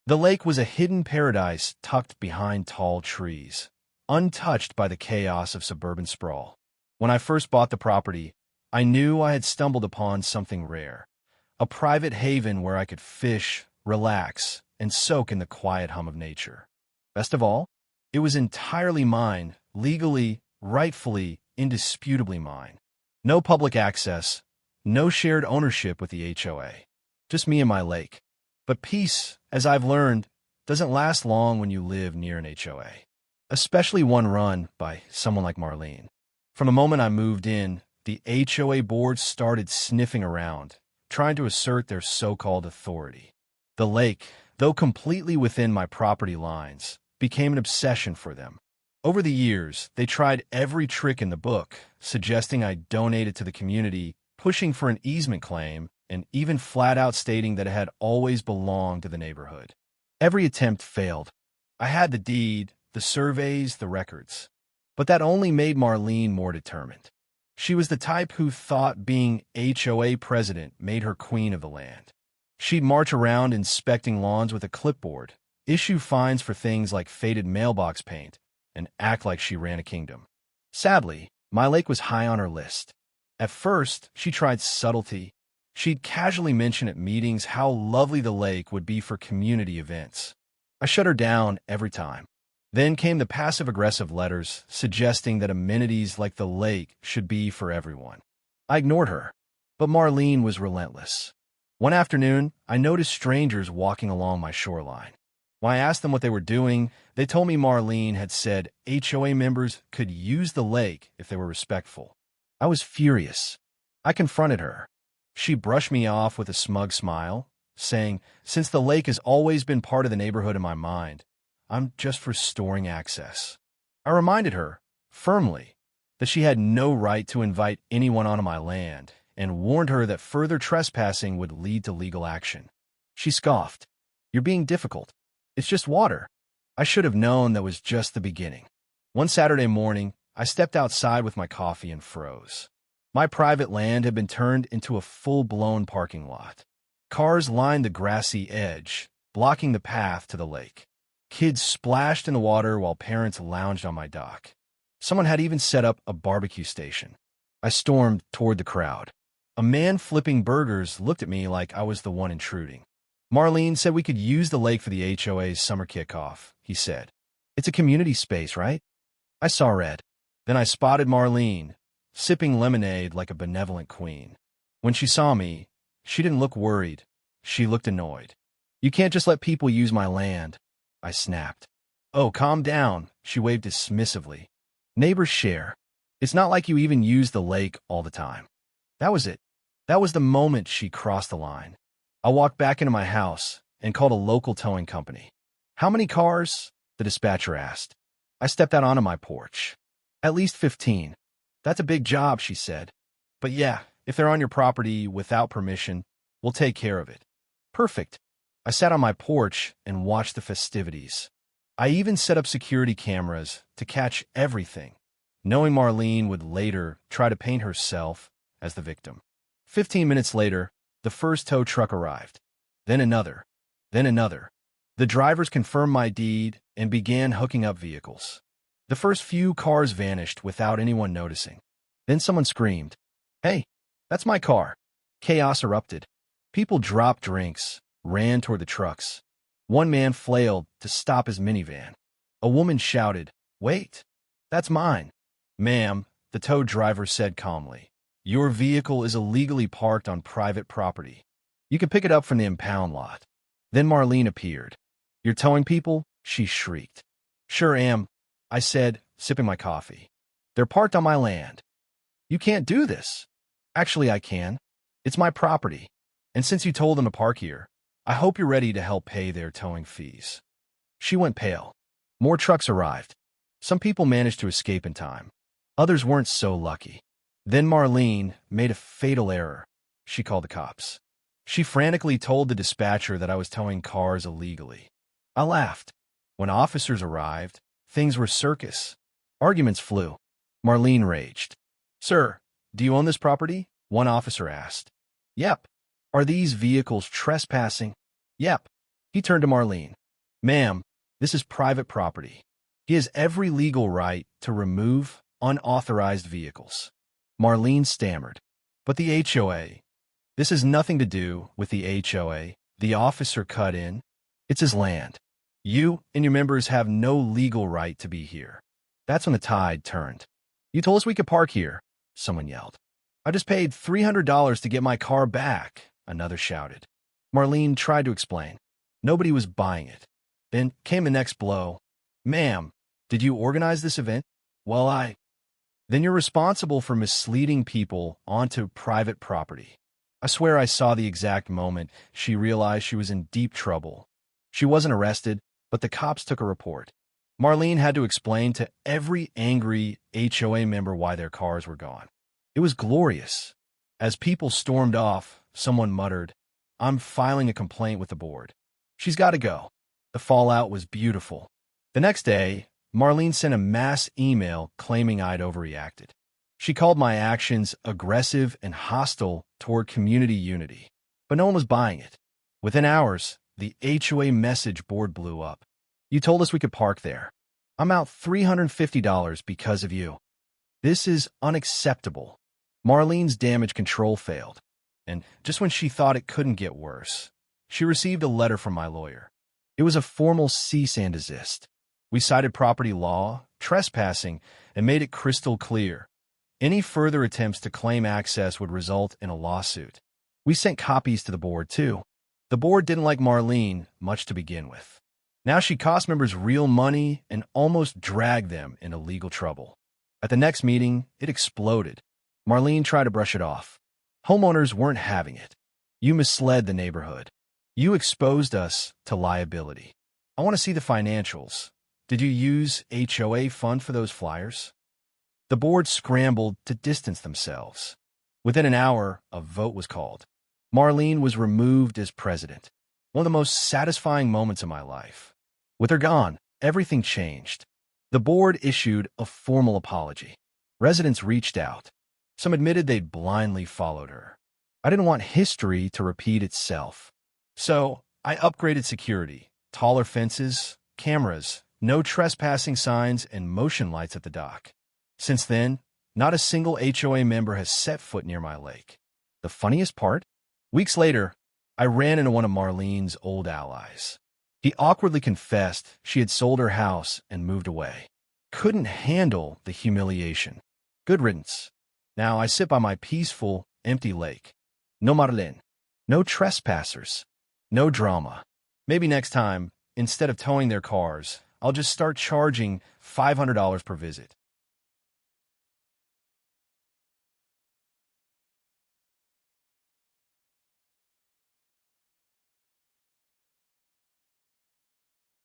The lake was a hidden paradise tucked behind tall trees, untouched by the chaos of suburban sprawl. When I first bought the property, I knew I had stumbled upon something rare, a private haven where I could fish, relax, and soak in the quiet hum of nature. Best of all, it was entirely mine, legally, rightfully, indisputably mine. No public access, no shared ownership with the HOA. Just me and my lake. But peace, as I've learned, doesn't last long when you live near an HOA, especially one run by someone like Marlene. From the moment I moved in, the HOA board started sniffing around, trying to assert their so-called authority. The lake, though completely within my property lines, became an obsession for them. Over the years, they tried every trick in the book, suggesting I donate it to the community, pushing for an easement claim, and even flat-out stating that it had always belonged to the neighborhood. Every attempt failed. I had the deed, the surveys, the records. But that only made Marlene more determined. She was the type who thought being HOA president made her queen of the land. She'd march around inspecting lawns with a clipboard, issue fines for things like faded mailbox paint, and act like she ran a kingdom. Sadly, my lake was high on her list. At first, she tried subtlety. She'd casually mention at meetings how lovely the lake would be for community events. I shut her down every time. Then came the passive-aggressive letters suggesting that amenities like the lake should be for everyone. I ignored her, but Marlene was relentless. One afternoon, I noticed strangers walking along my shoreline. When I asked them what they were doing, they told me Marlene had said HOA members could use the lake if they were respectful. I was furious. I confronted her. She brushed me off with a smug smile, saying, "Since the lake has always been part of the neighborhood in my mind, I'm just restoring access." I reminded her, firmly, that she had no right to invite anyone onto my land, and warned her that further trespassing would lead to legal action. She scoffed. "You're being difficult. It's just water." I should have known that was just the beginning. One Saturday morning, I stepped outside with my coffee and froze. My private land had been turned into a full-blown parking lot. Cars lined the grassy edge, blocking the path to the lake. Kids splashed in the water while parents lounged on my dock. Someone had even set up a barbecue station. I stormed toward the crowd. A man flipping burgers looked at me like I was the one intruding. "Marlene said we could use the lake for the HOA's summer kickoff," he said. "It's a community space, right?" I saw red. Then I spotted Marlene, sipping lemonade like a benevolent queen. When she saw me, she didn't look worried. She looked annoyed. "You can't just let people use my land," I snapped. "Oh, calm down," she waved dismissively. "Neighbors share. It's not like you even use the lake all the time." That was it. That was the moment she crossed the line. I walked back into my house and called a local towing company. "How many cars?" the dispatcher asked. I stepped out onto my porch. "At least 15. "That's a big job," she said. "But yeah, if they're on your property without permission, we'll take care of it." Perfect. I sat on my porch and watched the festivities. I even set up security cameras to catch everything, knowing Marlene would later try to paint herself as the victim. 15 minutes later, the first tow truck arrived. Then another. Then another. The drivers confirmed my deed and began hooking up vehicles. The first few cars vanished without anyone noticing. Then someone screamed, "Hey, that's my car." Chaos erupted. People dropped drinks, ran toward the trucks. One man flailed to stop his minivan. A woman shouted, "Wait, that's mine." "Ma'am," the tow driver said calmly, "your vehicle is illegally parked on private property. You can pick it up from the impound lot." Then Marlene appeared. "You're towing people?" she shrieked. "Sure am," I said, sipping my coffee. "They're parked on my land." "You can't do this." "Actually, I can. It's my property. And since you told them to park here, I hope you're ready to help pay their towing fees." She went pale. More trucks arrived. Some people managed to escape in time. Others weren't so lucky. Then Marlene made a fatal error. She called the cops. She frantically told the dispatcher that I was towing cars illegally. I laughed. When officers arrived, things were circus. Arguments flew. Marlene raged. "Sir, do you own this property?" one officer asked. "Yep." "Are these vehicles trespassing?" "Yep." He turned to Marlene. Ma'am, this is private property. He has every legal right to remove unauthorized vehicles. Marlene stammered. But the HOA. This has nothing to do with the HOA. The officer cut in. It's his land. You and your members have no legal right to be here. That's when the tide turned. You told us we could park here, someone yelled. I just paid $300 to get my car back, another shouted. Marlene tried to explain. Nobody was buying it. Then came the next blow. Ma'am, did you organize this event? Well, Then you're responsible for misleading people onto private property. I swear I saw the exact moment she realized she was in deep trouble. She wasn't arrested, but the cops took a report. Marlene had to explain to every angry HOA member why their cars were gone. It was glorious. As people stormed off, someone muttered, I'm filing a complaint with the board. She's got to go. The fallout was beautiful. The next day, Marlene sent a mass email claiming I'd overreacted. She called my actions aggressive and hostile toward community unity. But no one was buying it. Within hours, the HOA message board blew up. You told us we could park there. I'm out $350 because of you. This is unacceptable. Marlene's damage control failed. And just when she thought it couldn't get worse, she received a letter from my lawyer. It was a formal cease and desist. We cited property law, trespassing, and made it crystal clear. Any further attempts to claim access would result in a lawsuit. We sent copies to the board, too. The board didn't like Marlene much to begin with. Now she cost members real money and almost dragged them into legal trouble. At the next meeting, it exploded. Marlene tried to brush it off. Homeowners weren't having it. You misled the neighborhood. You exposed us to liability. I want to see the financials. Did you use HOA fund for those flyers? The board scrambled to distance themselves. Within an hour, a vote was called. Marlene was removed as president. One of the most satisfying moments of my life. With her gone, everything changed. The board issued a formal apology. Residents reached out. Some admitted they'd blindly followed her. I didn't want history to repeat itself. So I upgraded security, taller fences, cameras, no trespassing signs, and motion lights at the dock. Since then, not a single HOA member has set foot near my lake. The funniest part? Weeks later, I ran into one of Marlene's old allies. He awkwardly confessed she had sold her house and moved away. Couldn't handle the humiliation. Good riddance. Now I sit by my peaceful, empty lake. No Marlene. No trespassers. No drama. Maybe next time, instead of towing their cars, I'll just start charging $500 per visit.